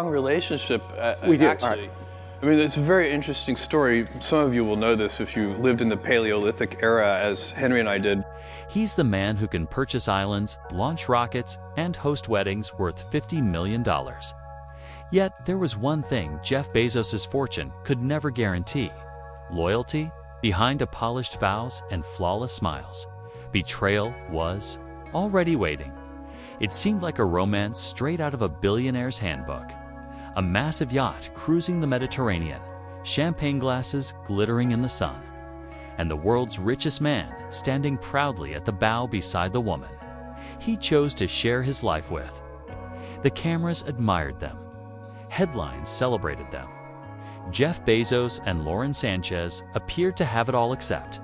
Strong relationship, We do. actually. All right. I mean, it's a very interesting story. Some of you will know this if you lived in the Paleolithic era, as Henry and I did. He's the man who can purchase islands, launch rockets, and host weddings worth $50 million. Yet, there was one thing Jeff Bezos' fortune could never guarantee: loyalty behind a polished vows and flawless smiles. Betrayal was already waiting. It seemed like a romance straight out of a billionaire's handbook. A massive yacht cruising the Mediterranean, champagne glasses glittering in the sun, and the world's richest man standing proudly at the bow beside the woman he chose to share his life with. The cameras admired them. Headlines celebrated them. Jeff Bezos and Lauren Sanchez appeared to have it all except,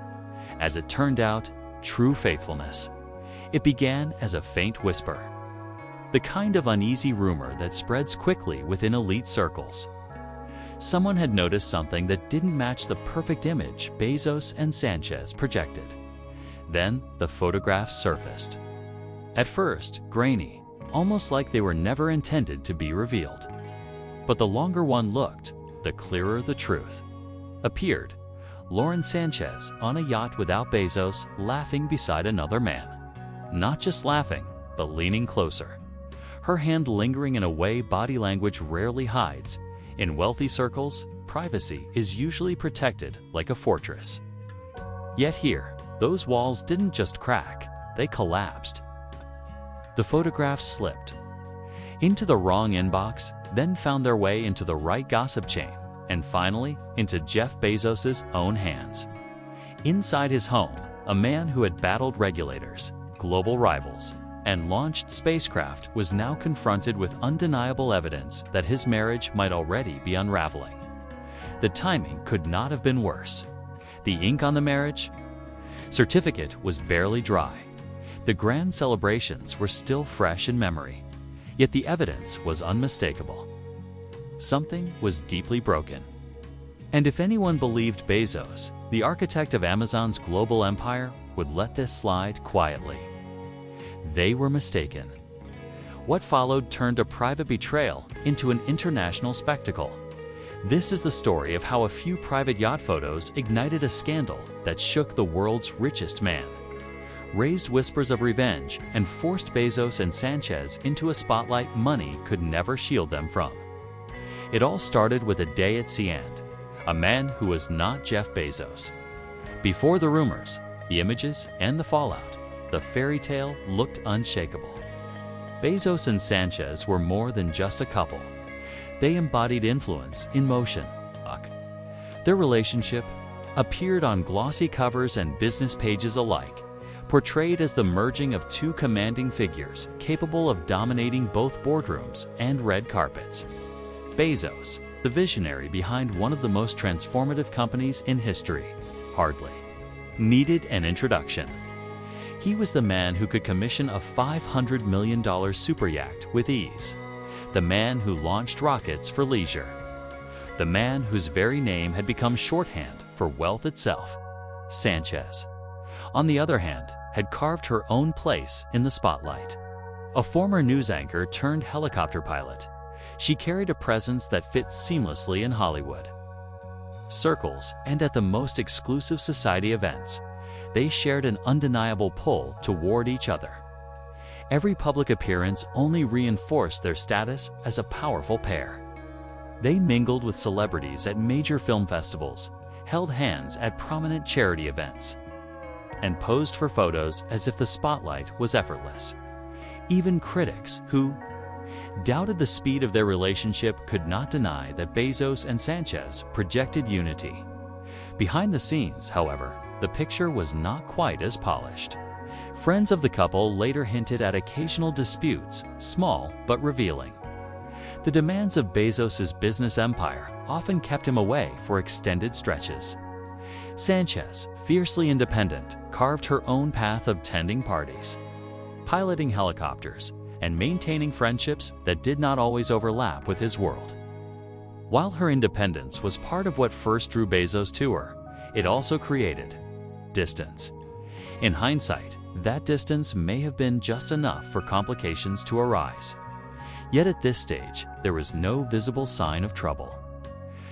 as it turned out, true faithfulness. It began as a faint whisper, the kind of uneasy rumor that spreads quickly within elite circles. Someone had noticed something that didn't match the perfect image Bezos and Sanchez projected. Then the photographs surfaced. At first, grainy, almost like they were never intended to be revealed. But the longer one looked, the clearer the truth appeared. Lauren Sanchez on a yacht without Bezos, laughing beside another man. Not just laughing, but leaning closer. Her hand lingering in a way body language rarely hides. In wealthy circles, privacy is usually protected like a fortress. Yet here, those walls didn't just crack, they collapsed. The photographs slipped into the wrong inbox, then found their way into the right gossip chain, and finally into Jeff Bezos' own hands. Inside his home, a man who had battled regulators, global rivals, and launched spacecraft was now confronted with undeniable evidence that his marriage might already be unraveling. The timing could not have been worse. The ink on the marriage certificate was barely dry. The grand celebrations were still fresh in memory, yet the evidence was unmistakable. Something was deeply broken. And if anyone believed Bezos, the architect of Amazon's global empire, would let this slide quietly, they were mistaken. What followed turned a private betrayal into an international spectacle. This is the story of how a few private yacht photos ignited a scandal that shook the world's richest man, raised whispers of revenge, and forced Bezos and Sanchez into a spotlight money could never shield them from. It all started with a day at sea end, a man who was not Jeff Bezos. Before the rumors, the images, and the fallout, the fairy tale looked unshakable. Bezos and Sanchez were more than just a couple. They embodied influence in motion. Their relationship appeared on glossy covers and business pages alike, portrayed as the merging of two commanding figures capable of dominating both boardrooms and red carpets. Bezos, the visionary behind one of the most transformative companies in history, hardly needed an introduction. He was the man who could commission a $500 million super yacht with ease. The man who launched rockets for leisure. The man whose very name had become shorthand for wealth itself. Sanchez, on the other hand, had carved her own place in the spotlight. A former news anchor turned helicopter pilot, she carried a presence that fit seamlessly in Hollywood circles and at the most exclusive society events. They shared an undeniable pull toward each other. Every public appearance only reinforced their status as a powerful pair. They mingled with celebrities at major film festivals, held hands at prominent charity events, and posed for photos as if the spotlight was effortless. Even critics who doubted the speed of their relationship could not deny that Bezos and Sanchez projected unity. Behind the scenes, however, the picture was not quite as polished. Friends of the couple later hinted at occasional disputes, small but revealing. The demands of Bezos' business empire often kept him away for extended stretches. Sanchez, fiercely independent, carved her own path of tending parties, piloting helicopters, and maintaining friendships that did not always overlap with his world. While her independence was part of what first drew Bezos to her, it also created distance. In hindsight, that distance may have been just enough for complications to arise. Yet at this stage, there was no visible sign of trouble.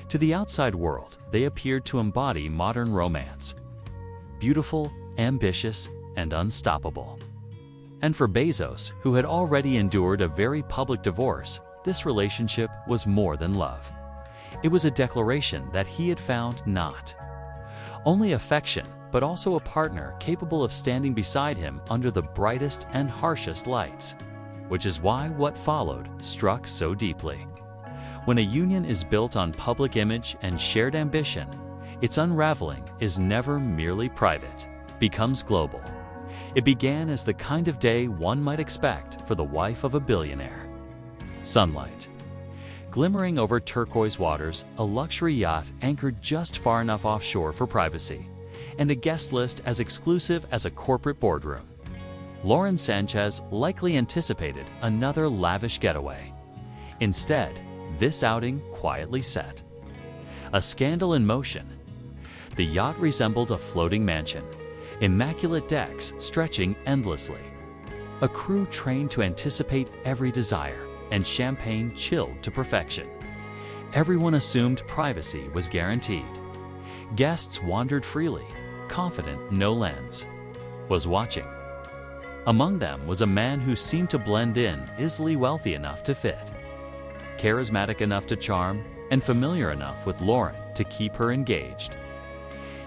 To the outside world, they appeared to embody modern romance. Beautiful, ambitious, and unstoppable. And for Bezos, who had already endured a very public divorce, this relationship was more than love. It was a declaration that he had found not only affection, but also a partner capable of standing beside him under the brightest and harshest lights. Which is why what followed struck so deeply. When a union is built on public image and shared ambition, its unraveling is never merely private, becomes global. It began as the kind of day one might expect for the wife of a billionaire. Sunlight. Glimmering over turquoise waters, a luxury yacht anchored just far enough offshore for privacy, and a guest list as exclusive as a corporate boardroom. Lauren Sanchez likely anticipated another lavish getaway. Instead, this outing quietly set. A scandal in motion. The yacht resembled a floating mansion, immaculate decks stretching endlessly. A crew trained to anticipate every desire, and champagne chilled to perfection. Everyone assumed privacy was guaranteed. Guests wandered freely, confident no lens was watching. Among them was a man who seemed to blend in, easily wealthy enough to fit, charismatic enough to charm, and familiar enough with Lauren to keep her engaged.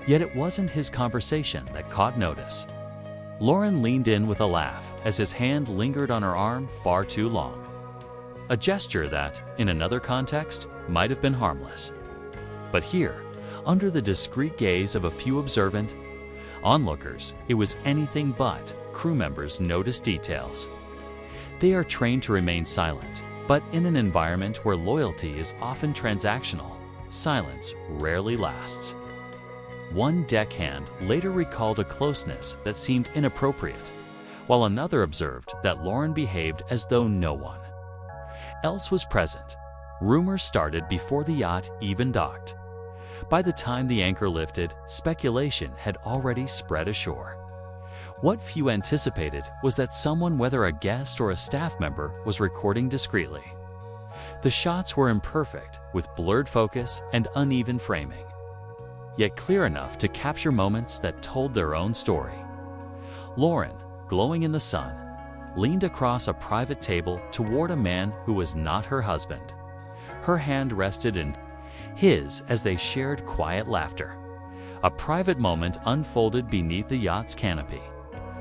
Yet it wasn't his conversation that caught notice. Lauren leaned in with a laugh as his hand lingered on her arm far too long. A gesture that, in another context, might have been harmless. But here, under the discreet gaze of a few observant onlookers, it was anything but. Crew members noticed details. They are trained to remain silent, but in an environment where loyalty is often transactional, silence rarely lasts. One deckhand later recalled a closeness that seemed inappropriate, while another observed that Lauren behaved as though no one else was present. Rumors started before the yacht even docked. By the time the anchor lifted, speculation had already spread ashore. What few anticipated was that someone, whether a guest or a staff member, was recording discreetly. The shots were imperfect, with blurred focus and uneven framing, yet clear enough to capture moments that told their own story. Lauren, glowing in the sun, leaned across a private table toward a man who was not her husband. Her hand rested in his as they shared quiet laughter. A private moment unfolded beneath the yacht's canopy.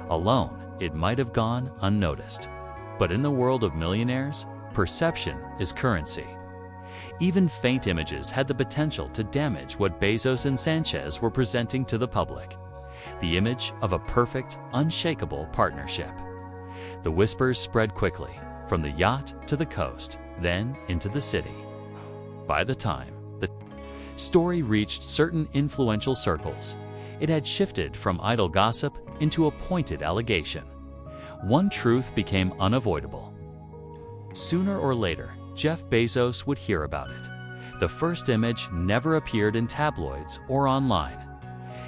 Alone, it might have gone unnoticed. But in the world of millionaires, perception is currency. Even faint images had the potential to damage what Bezos and Sanchez were presenting to the public. The image of a perfect, unshakable partnership. The whispers spread quickly, from the yacht to the coast, then into the city. By the time the story reached certain influential circles, it had shifted from idle gossip into a pointed allegation. One truth became unavoidable. Sooner or later, Jeff Bezos would hear about it. The first image never appeared in tabloids or online.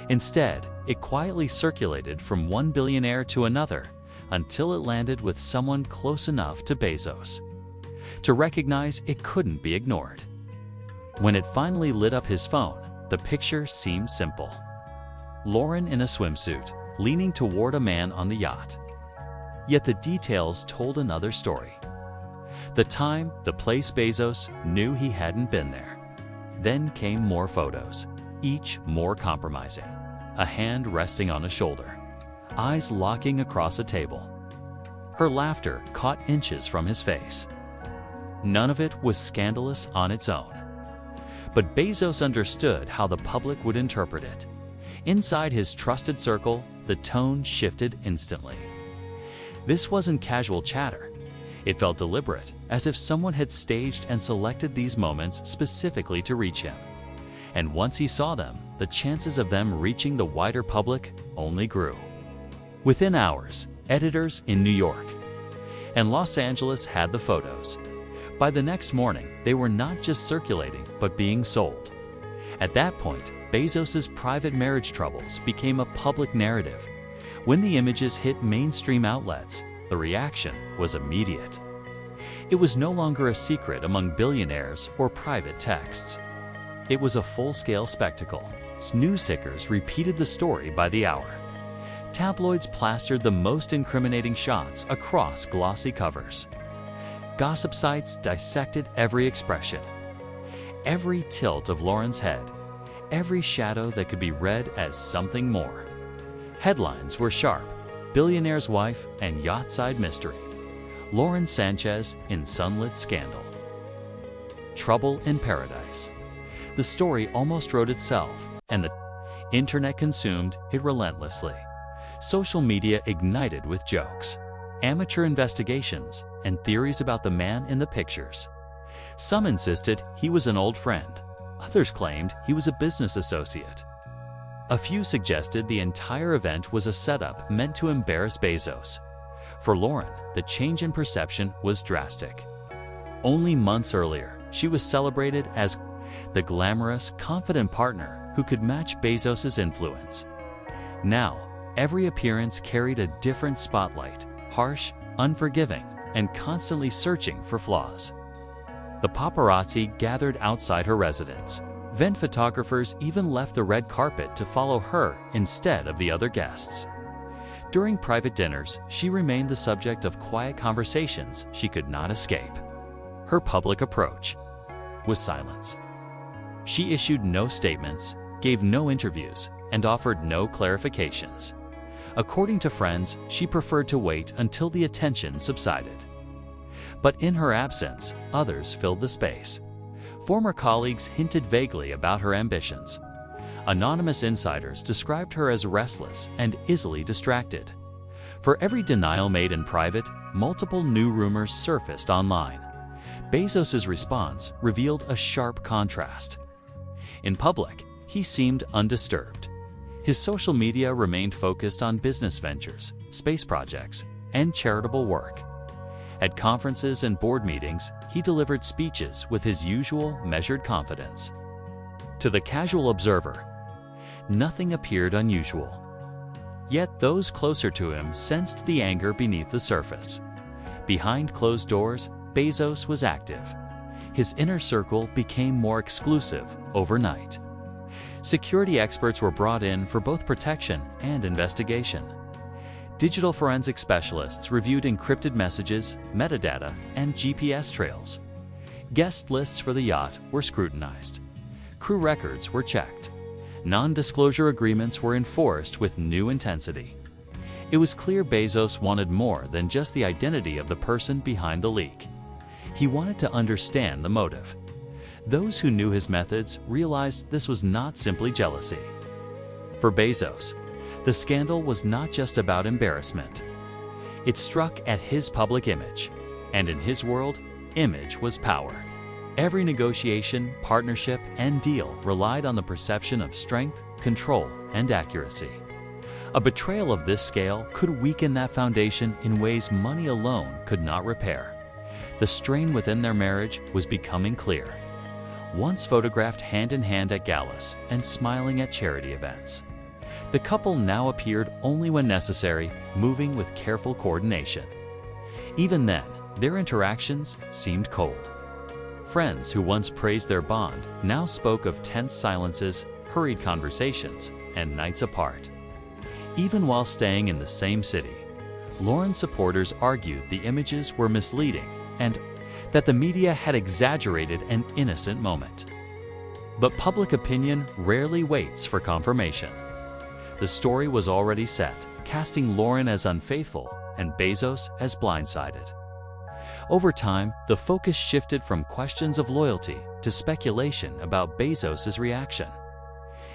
Instead, it quietly circulated from one billionaire to another until it landed with someone close enough to Bezos to recognize it couldn't be ignored. When it finally lit up his phone, the picture seemed simple. Lauren in a swimsuit, leaning toward a man on the yacht. Yet the details told another story. The time, the place. Bezos knew he hadn't been there. Then came more photos, each more compromising. A hand resting on a shoulder, eyes locking across a table. Her laughter caught inches from his face. None of it was scandalous on its own. But Bezos understood how the public would interpret it. Inside his trusted circle, the tone shifted instantly. This wasn't casual chatter. It felt deliberate, as if someone had staged and selected these moments specifically to reach him. And once he saw them, the chances of them reaching the wider public only grew. Within hours, editors in New York and Los Angeles had the photos. By the next morning, they were not just circulating, but being sold. At that point, Bezos's private marriage troubles became a public narrative. When the images hit mainstream outlets, the reaction was immediate. It was no longer a secret among billionaires or private texts. It was a full-scale spectacle. News tickers repeated the story by the hour. Tabloids plastered the most incriminating shots across glossy covers. Gossip sites dissected every expression, every tilt of Lauren's head, every shadow that could be read as something more. Headlines were sharp: billionaire's wife and yacht-side mystery. Lauren Sanchez in sunlit scandal. Trouble in paradise. The story almost wrote itself, and the internet consumed it relentlessly. Social media ignited with jokes, amateur investigations, and theories about the man in the pictures. Some insisted he was an old friend. Others claimed he was a business associate. A few suggested the entire event was a setup meant to embarrass Bezos. For Lauren, the change in perception was drastic. Only months earlier, she was celebrated as the glamorous, confident partner who could match Bezos' influence. Now, every appearance carried a different spotlight, harsh, unforgiving, and constantly searching for flaws. The paparazzi gathered outside her residence. Then photographers even left the red carpet to follow her instead of the other guests. During private dinners, she remained the subject of quiet conversations she could not escape. Her public approach was silence. She issued no statements, gave no interviews, and offered no clarifications. According to friends, she preferred to wait until the attention subsided. But in her absence, others filled the space. Former colleagues hinted vaguely about her ambitions. Anonymous insiders described her as restless and easily distracted. For every denial made in private, multiple new rumors surfaced online. Bezos' response revealed a sharp contrast. In public, he seemed undisturbed. His social media remained focused on business ventures, space projects, and charitable work. At conferences and board meetings, he delivered speeches with his usual measured confidence. To the casual observer, nothing appeared unusual. Yet those closer to him sensed the anger beneath the surface. Behind closed doors, Bezos was active. His inner circle became more exclusive overnight. Security experts were brought in for both protection and investigation. Digital forensic specialists reviewed encrypted messages, metadata, and GPS trails. Guest lists for the yacht were scrutinized. Crew records were checked. Non-disclosure agreements were enforced with new intensity. It was clear Bezos wanted more than just the identity of the person behind the leak. He wanted to understand the motive. Those who knew his methods realized this was not simply jealousy. For Bezos, the scandal was not just about embarrassment. It struck at his public image, and in his world, image was power. Every negotiation, partnership, and deal relied on the perception of strength, control, and accuracy. A betrayal of this scale could weaken that foundation in ways money alone could not repair. The strain within their marriage was becoming clear. Once photographed hand-in-hand at galas and smiling at charity events, the couple now appeared only when necessary, moving with careful coordination. Even then, their interactions seemed cold. Friends who once praised their bond now spoke of tense silences, hurried conversations, and nights apart. Even while staying in the same city, Lauren's supporters argued the images were misleading and that the media had exaggerated an innocent moment. But public opinion rarely waits for confirmation. The story was already set, casting Lauren as unfaithful and Bezos as blindsided. Over time, the focus shifted from questions of loyalty to speculation about Bezos' reaction.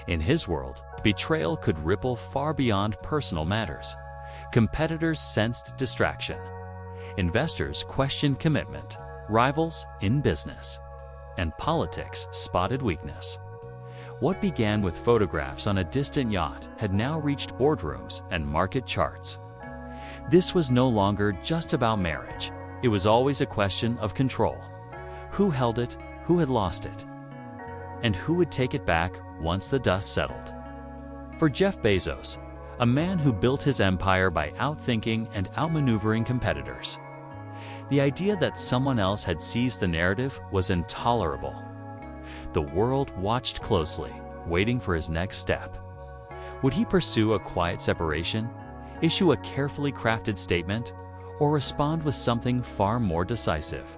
In his world, betrayal could ripple far beyond personal matters. Competitors sensed distraction. Investors questioned commitment. Rivals in business. And politics spotted weakness. What began with photographs on a distant yacht had now reached boardrooms and market charts. This was no longer just about marriage. It was always a question of control. Who held it, who had lost it, and who would take it back once the dust settled. For Jeff Bezos, a man who built his empire by outthinking and outmaneuvering competitors, The idea that someone else had seized the narrative was intolerable. The world watched closely, waiting for his next step. Would he pursue a quiet separation, issue a carefully crafted statement, or respond with something far more decisive?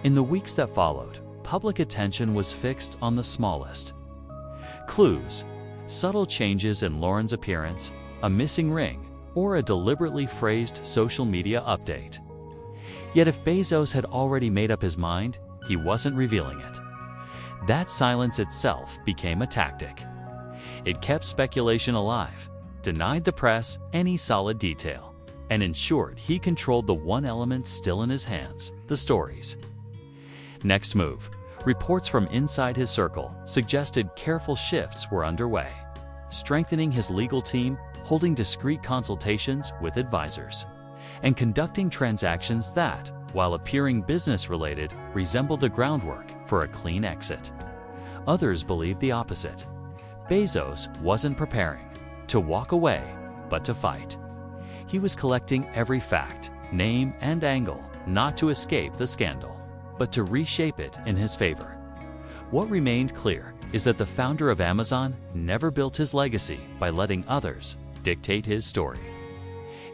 In the weeks that followed, public attention was fixed on the smallest clues, subtle changes in Lauren's appearance, a missing ring, or a deliberately phrased social media update. Yet if Bezos had already made up his mind, he wasn't revealing it. That silence itself became a tactic. It kept speculation alive, denied the press any solid detail, and ensured he controlled the one element still in his hands, the stories. Next move, reports from inside his circle suggested careful shifts were underway, strengthening his legal team, holding discreet consultations with advisors, and conducting transactions that, while appearing business-related, resembled the groundwork for a clean exit. Others believed the opposite. Bezos wasn't preparing to walk away, but to fight. He was collecting every fact, name, and angle, not to escape the scandal, but to reshape it in his favor. What remained clear is that the founder of Amazon never built his legacy by letting others dictate his story.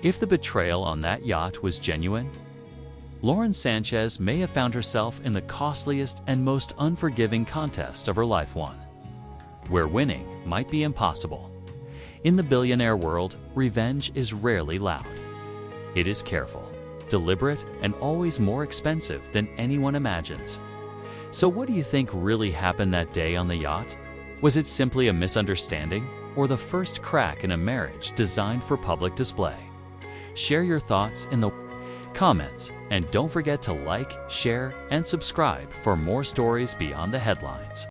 If the betrayal on that yacht was genuine, Lauren Sanchez may have found herself in the costliest and most unforgiving contest of her life, one where winning might be impossible. In the billionaire world, revenge is rarely loud. It is careful, deliberate, and always more expensive than anyone imagines. So what do you think really happened that day on the yacht? Was it simply a misunderstanding, or the first crack in a marriage designed for public display? Share your thoughts in the comments, and don't forget to like, share, and subscribe for more stories beyond the headlines.